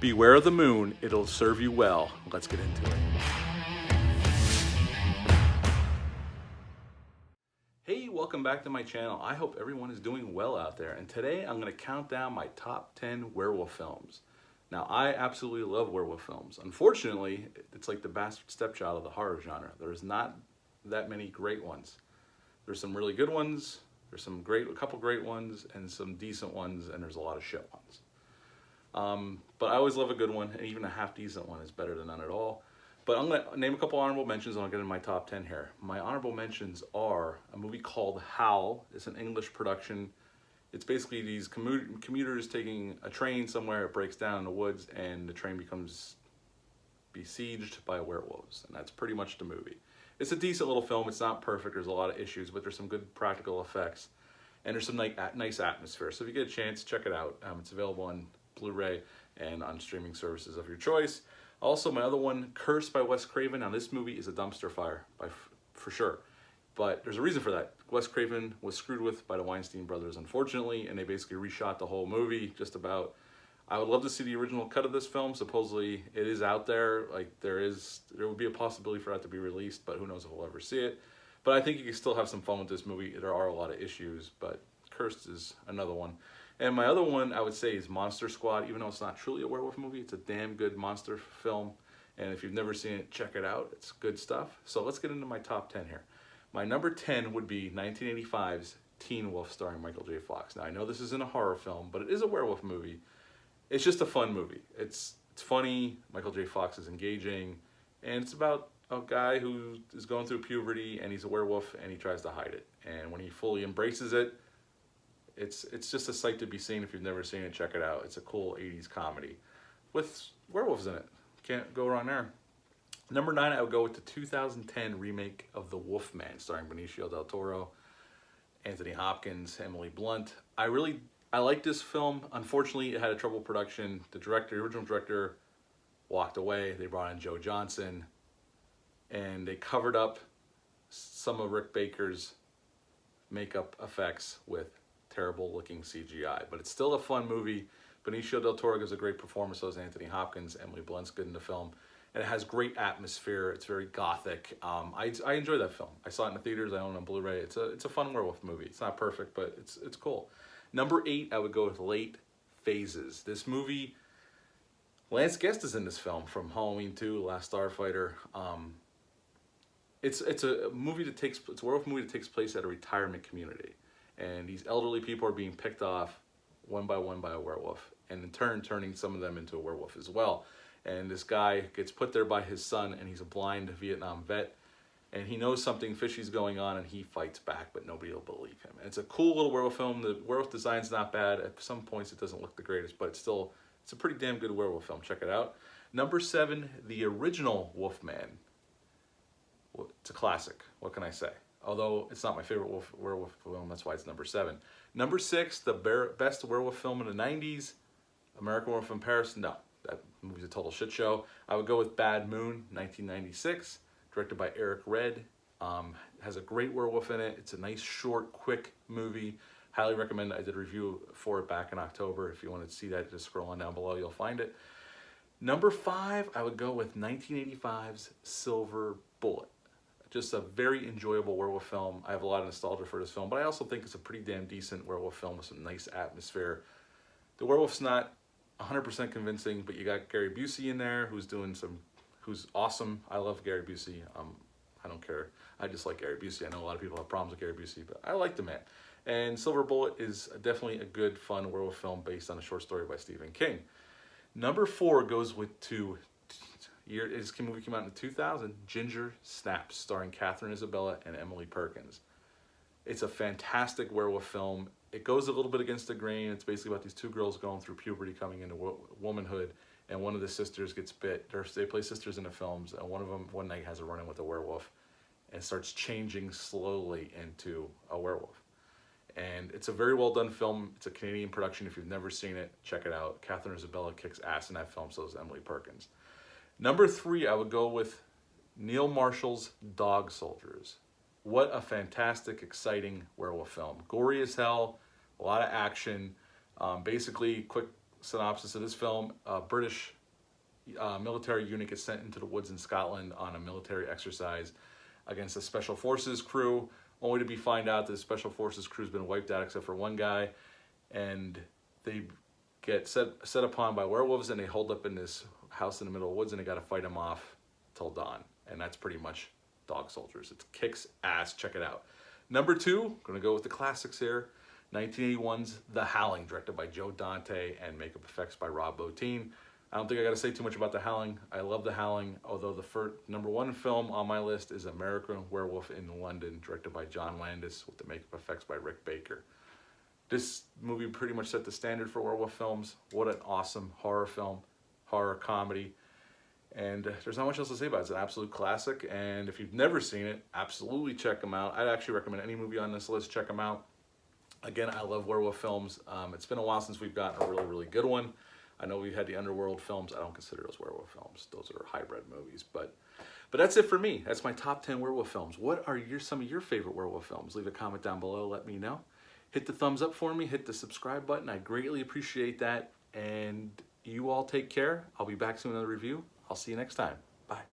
Beware of the moon, it'll serve you well. Let's get into it. Hey, welcome back to my channel. I hope everyone is doing well out there. And today I'm going to count down my top 10 werewolf films. Now, I absolutely love werewolf films. Unfortunately, it's like the bastard stepchild of the horror genre. There's not that many great ones. There's some really good ones, there's a couple great ones, and some decent ones, and there's a lot of shit ones. But I always love a good one, and even a half decent one is better than none at all. But I'm going to name a couple honorable mentions, and I'll get into my top 10 here. My honorable mentions are a movie called Howl. It's an English production. It's basically these commuters taking a train somewhere, it breaks down in the woods, and the train becomes besieged by werewolves. And that's pretty much the movie. It's a decent little film. It's not perfect. There's a lot of issues, but there's some good practical effects. And there's some nice atmosphere. So if you get a chance, check it out. It's available on Blu-ray and on streaming services of your choice. Also, my other one, Cursed by Wes Craven. Now, this movie is a dumpster fire, for sure. But there's a reason for that. Wes Craven was screwed with by the Weinstein brothers, unfortunately, and they basically reshot the whole movie just about. I would love to see the original cut of this film. Supposedly, it is out there. Like, there would be a possibility for that to be released, but who knows if we'll ever see it. But I think you can still have some fun with this movie. There are a lot of issues, but Cursed is another one. And my other one, I would say, is Monster Squad. Even though it's not truly a werewolf movie, it's a damn good monster film. And if you've never seen it, check it out. It's good stuff. So let's get into my top 10 here. My number 10 would be 1985's Teen Wolf starring Michael J. Fox. Now, I know this isn't a horror film, but it is a werewolf movie. It's just a fun movie. It's funny. Michael J. Fox is engaging. And it's about a guy who is going through puberty, and he's a werewolf, and he tries to hide it. And when he fully embraces it, it's just a sight to be seen. If you've never seen it, check it out. It's a cool 80s comedy with werewolves in it. Can't go wrong there. Number 9, I would go with the 2010 remake of The Wolfman, starring Benicio del Toro, Anthony Hopkins, Emily Blunt. I like this film. Unfortunately, it had a trouble production. The original director, walked away. They brought in Joe Johnson, and they covered up some of Rick Baker's makeup effects with terrible looking CGI, but it's still a fun movie. Benicio del Toro gives a great performance, so does Anthony Hopkins. Emily Blunt's good in the film, and it has great atmosphere. It's very gothic. I enjoy that film. I saw it in the theaters. I own it on Blu-ray. It's a fun werewolf movie. It's not perfect, but it's cool. Number 8, I would go with Late Phases. This movie, Lance Guest is in this film from Halloween 2, Last Starfighter. It's a werewolf movie that takes place at a retirement community. And these elderly people are being picked off one by one by a werewolf, and in turn turning some of them into a werewolf as well. And this guy gets put there by his son, and he's a blind Vietnam vet, and he knows something fishy's going on, and he fights back, but nobody will believe him. And it's a cool little werewolf film. The werewolf design's not bad. At some points it doesn't look the greatest, but it's a pretty damn good werewolf film. Check it out. Number 7, the original Wolfman. It's a classic. What can I say? Although it's not my favorite werewolf film, that's why it's number 7. Number 6, the best werewolf film in the 90s, American Werewolf in Paris. No, that movie's a total shit show. I would go with Bad Moon, 1996, directed by Eric Red. Has a great werewolf in it. It's a nice, short, quick movie. Highly recommend it. I did a review for it back in October. If you want to see that, just scroll on down below, you'll find it. Number 5, I would go with 1985's Silver Bullet. Just a very enjoyable werewolf film. I have a lot of nostalgia for this film, but I also think it's a pretty damn decent werewolf film with some nice atmosphere. The werewolf's not 100% convincing, but you got Gary Busey in there who's awesome. I love Gary Busey. I don't care. I just like Gary Busey. I know a lot of people have problems with Gary Busey, but I like the man. And Silver Bullet is definitely a good, fun werewolf film based on a short story by Stephen King. Number 4 goes with this movie came out in 2000, Ginger Snaps, starring Catherine Isabella and Emily Perkins. It's a fantastic werewolf film. It goes a little bit against the grain. It's basically about these two girls going through puberty, coming into womanhood, and one of the sisters gets bit. They play sisters in the films, and one of them one night has a run-in with a werewolf and starts changing slowly into a werewolf. And it's a very well done film. It's a Canadian production. If you've never seen it, check it out. Catherine Isabella kicks ass in that film, so does Emily Perkins. Number 3, I would go with Neil Marshall's Dog Soldiers. What a fantastic, exciting werewolf film. Gory as hell, a lot of action. Basically, quick synopsis of this film: a British military unit gets sent into the woods in Scotland on a military exercise against a special forces crew, only to be find out that the special forces crew's been wiped out except for one guy, and they get set upon by werewolves, and they hold up in this house in the middle of the woods, and they got to fight them off till dawn. And that's pretty much Dog Soldiers. It kicks ass. Check it out. Number 2, gonna go with the classics here. 1981's The Howling, directed by Joe Dante and makeup effects by Rob Bottin. I don't think I gotta say too much about The Howling. I love The Howling, although the first number 1 film on my list is American Werewolf in London, directed by John Landis with the makeup effects by Rick Baker. This movie pretty much set the standard for werewolf films. What an awesome horror film, horror comedy. And there's not much else to say about it. It's an absolute classic, and if you've never seen it, absolutely check them out. I'd actually recommend any movie on this list, check them out. Again, I love werewolf films. It's been a while since we've gotten a really, really good one. I know we've had the Underworld films. I don't consider those werewolf films. Those are hybrid movies. But that's it for me. That's my top 10 werewolf films. What are some of your favorite werewolf films? Leave a comment down below. Let me know. Hit the thumbs up for me. Hit the subscribe button. I greatly appreciate that. And you all take care. I'll be back soon with another review. I'll see you next time. Bye.